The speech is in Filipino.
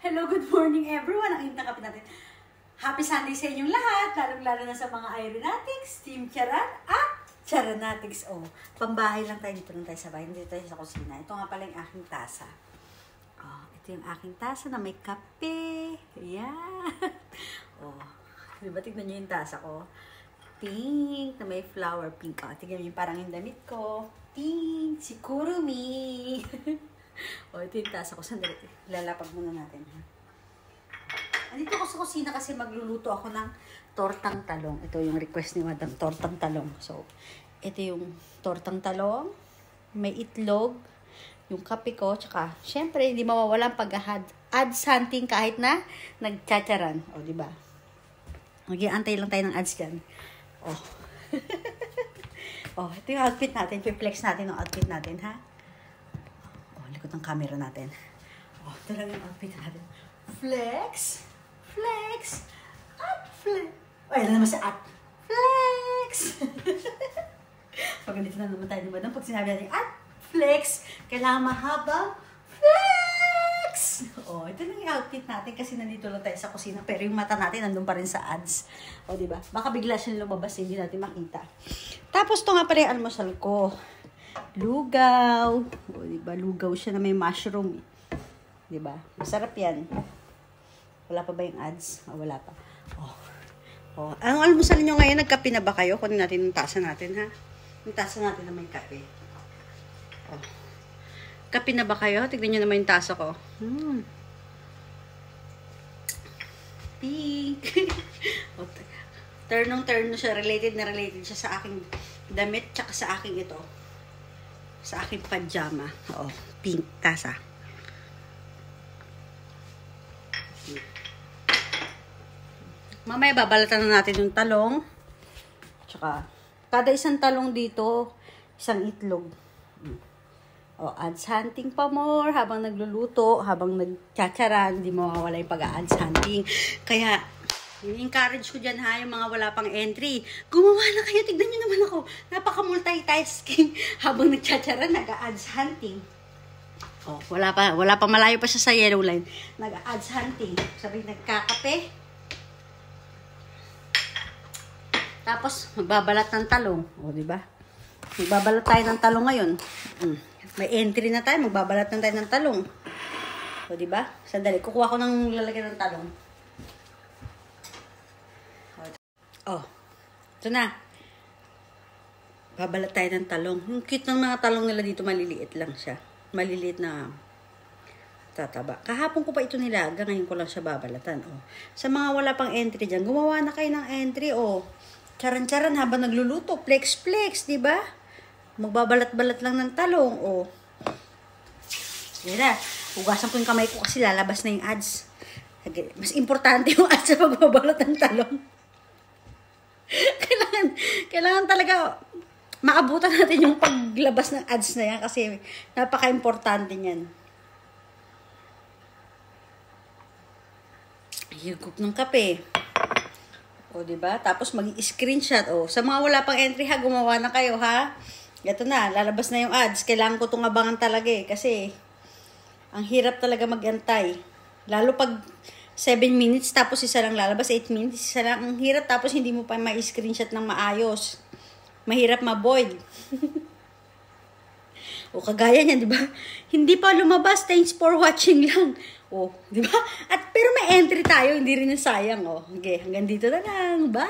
Hello, good morning everyone. Ang intakapin natin. Happy Sunday sa inyong lahat, lalong-lalo na sa mga Aeronautics, Team Charan at Charanatics. Oh, pambahay lang tayo, dito lang tayo sa bahay, dito tayo sa kusina. Ito nga pala yung aking tasa. Oh, ito yung aking tasa na may kape. Ayan. Oh, diba tignan nyo yung tasa ko? Pink, na may flower pink. Oh, tignan nyo yung parang yung damit ko. Pink, si Kurumi. O, ito yung tasa ko. Sandali, lalapag muna natin. Andito ako sa kusina kasi magluluto ako ng tortang talong. Ito yung request ni Madam, tortang talong. So, ito yung tortang talong. May itlog, yung kape ko, tsaka, syempre, hindi mawawala ang pag-ads hunting kahit na nagchacharan. O, diba? Mag-iantay lang tayo ng ads dyan. O. O, ito yung outfit natin. Flex natin yung outfit natin, ha? Likod ng camera natin. Oh, ito lang yung outfit natin. Flex! Flex! At flex! Ay, alam naman sa at flex! Pag nandito na naman tayo naman, pag sinabi natin at flex, kailangan mahabang flex! Oh, ito lang yung outfit natin kasi nandito lang tayo sa kusina. Pero yung mata natin nandun pa rin sa ads. O, diba? Baka bigla siya lumabas, hindi natin makita. Tapos, ito nga pala yung almusal ko. Lugaw. O, diba? Lugaw siya na may mushroom. Diba? Masarap yan. Wala pa ba yung ads? O, wala pa. Oh. Oh. Anong almusal nyo ngayon? Nagkape na ba kayo? Kunin natin yung tasa natin, ha? Yung tasa natin na may kape. Oh. Kape na ba kayo? Tignan nyo naman yung tasa ko. Pink. Oh, turnong-turno siya. Related siya sa aking damit tsaka sa aking ito. Sa aking pajama. Oo, pink tasa. Mamaya babalatan na natin yung talong. Tsaka, kada isang talong dito, isang itlog. O, ads hunting pa more habang nagluluto, habang nagchacharan, hindi mawawala yung pag-ads hunting. Kaya, encourage ko dyan ha, yung mga wala pang entry. Gumawa na kayo, tignan nyo naman ako. Napaka-multitasking habang nagchacharan, nag-ads hunting. Oh, wala pa malayo pa siya sa yellow line. Nag-ads hunting. Sabi, nagkakape. Tapos, magbabalat ng talong. O, diba? Magbabalat tayo ng talong ngayon. May entry na tayo, magbabalat na tayo ng talong. O, diba? Sandali, kukuha ko ng lalagyan ng talong. Oh, ito na. Babalat tayo ng talong. Yung cute ng mga talong nila dito, maliliit lang siya. Maliliit na tataba. Kahapon ko pa ito nilaga, ngayon ko lang siya babalatan. Oh. Sa mga wala pang entry dyan, gumawa na kayo ng entry. Oh. Charan-charan habang nagluluto. Flex-flex, di ba? Magbabalat-balat lang ng talong. Oh. Yan na. Hugasan ko yung kamay ko kasi lalabas na yung ads. Mas importante yung ads sa pagbabalat ng talong. Kailangan talaga maabutan natin yung paglabas ng ads na yan kasi napaka-importante niyan. Higop ng kape. O, diba? Tapos mag-screenshot. O, sa mga wala pang entry ha, gumawa na kayo ha. Ito na, lalabas na yung ads. Kailangan ko itong abangan talaga eh. Kasi, ang hirap talaga mag-antay. Lalo pag 7 minutes, tapos isa lang lalabas. 8 minutes, isa lang. Ang hirap, tapos hindi mo pa ma-screenshot ng maayos. Mahirap ma-void. O, kagaya niyan, di ba? Hindi pa lumabas. Thanks for watching lang. O, di ba? At, pero may entry tayo. Hindi rin sayang, o. Okay, hanggang dito na lang. Bye!